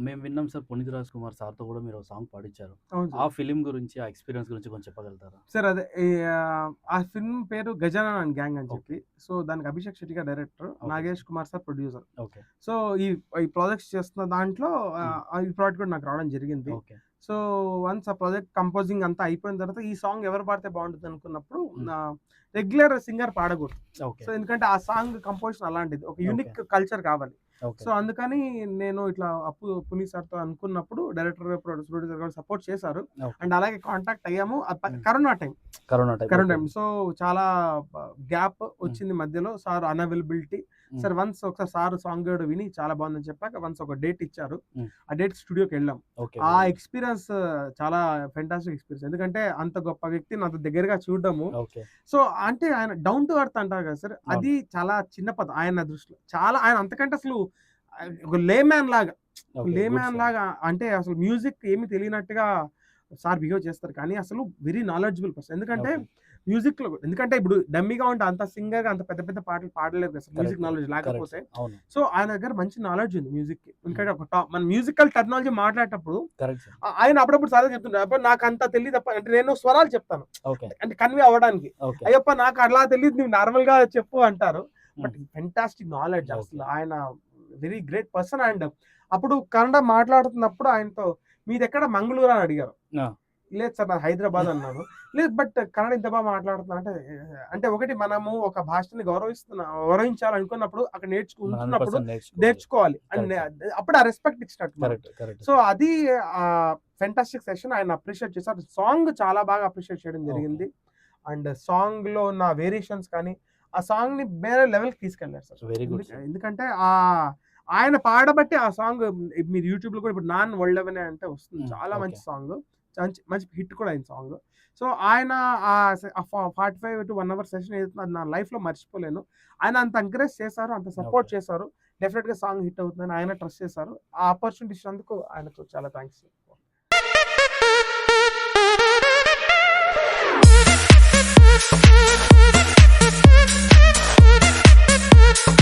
మేము విన్నాం సార్ 'పునీత్ రాజ్ కుమార్' సార్‌తో గూడా మీరు సాంగ్ పాడించారు. అవును ఆ సార్. ఫిల్మ్ గురించి, ఆ ఎక్స్‌పీరియన్స్ గురించి కొంచెం చెప్పగలుగుతారా? సార్ అదే ఆ ఫిల్మ్ పేరు 'గజానన్ అండ్ గ్యాంగ్' అని ఓకే. చెప్పి. సో, దానికి అభిషేక్ శెట్టి గారు director, okay Nagesh sir. Kumar sir producer. Okay. So, ఈ ఈ ప్రాజెక్ట్స్ చేస్తున్న దాంట్లో హ్మ్. ఈ ప్రాజెక్ట్ కూడా నాకు రావడం జరిగింది. ఓకే. సో, వన్స్ ఆ ప్రాజెక్ట్ కంపోజింగ్ అంతా అయిపోయిన తర్వాత ఈ సాంగ్ ఎవరు పాడితే బావుంటదనుకున్నప్పుడు హ్మ్. రెగ్యులర్ సింగర్ పాడకూడదు. ఓకే. సో, ఎందుకంటే ఆ సాంగ్ కంపోజిషన్ అలాంటిది. ఒక ఓకే. యూనిక్ కల్చర్ కావాలి. ఓకే. సో, అందుకని నేను ఇట్లా పునీత్ సార్‌తో అనుకున్నప్పుడు డైరెక్టర్, ప్రొడ్యూసర్ కూడా సపోర్ట్ చేశారు. ఓకే. అండ్ అలాగే కాంటాక్ట్ అయ్యాము. Hmm. Corona time. Corona time. Corona okay. Time. So, చాలా గ్యాప్ హ్మ్. వచ్చింది మధ్యలో. Sir unavailability. హ్మ్. సరే వన్స్ ఒకసారి సార్ సాంగ్ కూడా విని చాలా బావుందని చెప్పాక వన్స్ ఒక డేట్ ఇచ్చారు. హ్మ్. ఆ డేట్‌కి స్టూడియోకెళ్ళాం. ఓకే. ఆ వెరీ గుడ్. ఎక్స్‌పీరియన్స్ చాలా ఫెంటాస్టిక్ ఎక్స్‌పీరియన్స్. ఎందుకంటే అంత గొప్ప వ్యక్తిని అంత దగ్గరగా చూడడము. ఓకే. సో, అంటే ఆయన డౌన్ టు ఎర్త్ అంటారు కదా సార్! అవును. అది చాలా చిన్న పదం ఆయన దృష్టిలో. చాలా ఆయన అంతకంటే అసలు ఒక లేమ్యాన్ లాగా, ఓకే. Good layman sir. లాగా అంటే అసలు మ్యూజిక్ ఏమి తెలియనట్టుగా సార్ బిహేవ్ చేస్తారు. కానీ అసలు వెరీ నాలెడ్జబుల్ పర్సన్. ఎందుకంటే ఓకే. మ్యూజిక్‌లో ఎందుకంటే ఇప్పుడు డమ్మీగా ఉంటే అంత సింగర్‌గా అంత పెద్ద పెద్ద పాటలు పాడలేరు కదా సార్ మ్యూజిక్ కరెక్టే. నాలెడ్జ్ కరెక్ట్ లేకపోతే. సార్. అవును. సో, ఆయన దగ్గర మంచి నాలెడ్జ్ ఉంది మ్యూజిక్‌కి. హ్మ్. ఎందుకంటే ఒక మన మ్యూజికల్ టెర్మినాలజీ మాట్లాడేటప్పుడు కరెక్ట్ సార్. ఆయన అప్పుడప్పుడు సరదాగా చెప్తుంటారు. "అబ్బా! నాకంత తెలీదప్పా" అంటే నేను స్వరాలు చెప్తాను. ఓకే. అంటే కన్వే అవ్వడానికి. ఓకే. "అయ్యప్ప! నాకు అలా తెలీదు నువ్వు నార్మల్‌గా చెప్పు" అంటారు. హ్మ్. But fantastic knowledge okay. అసలు ఆయన వెరీ గ్రేట్ పర్సన్. అండ్ అప్పుడు కన్నడ మాట్లాడుతున్నప్పుడు ఆయనతో "మీదెక్కడ మంగళూరు" అని అడిగారు. ఆ! లేదు సార్ నాది హైదరాబాద్ అన్నాను. లేదు బట్ కన్నడ ఇంత బాగా మాట్లాడుతున్నా అంటే, అంటే ఒకటి మనము ఒక భాషని గౌరవించాలనుకున్నప్పుడు అక్కడ ఉంటున్నప్పుడు 100% నేర్చుకోవాలి. నేర్చుకోవాలి. And correct sir. అప్పుడు ఆ రెస్పెక్ట్ ఇచ్చినట్టు మనం. కరెక్ట్. Correct so, sir. అది ఫెంటాస్టిక్ సెషన్ ఆయన అప్రిషియేట్ చేశారు. సాంగ్ చాలా బాగా అప్రిషియేట్ చేయడం ఓకే. జరిగింది. అండ్ సాంగ్‌లో ఉన్న వేరియేషన్స్ కానీ, ఆ సాంగ్‌ని వేరే లెవెల్‌కి తీసుకెళ్లారు సార్. Very good sir. ఎందుకంటే ఆయన పాడబట్టి ఆ సాంగ్ మీరు యూట్యూబ్‌లో కూడా ఇప్పుడు 'నాన్ వరల్డవనే' అంటే వస్తుంది. హ్మ్. చాలా ఓకే. మంచి సాంగ్. మంచి మంచి హిట్ కూడా అయింది సాంగ్. సో, ఆయన ఆ 45-1 అవర్ సెషన్ ఏదైతే అది నా లైఫ్‌లో మర్చిపోలేను. ఆయన అంత ఎంకరేజ్ చేశారు. అంత ఓకే. సపోర్ట్ చేశారు. డెఫినిట్‌గా సాంగ్ హిట్ అవుతుందని ఆయన ట్రస్ట్ చేశారు. ఆ ఆపర్చునిటీ ఇచ్చినందుకు ఆయనకు చాలా థాంక్స్.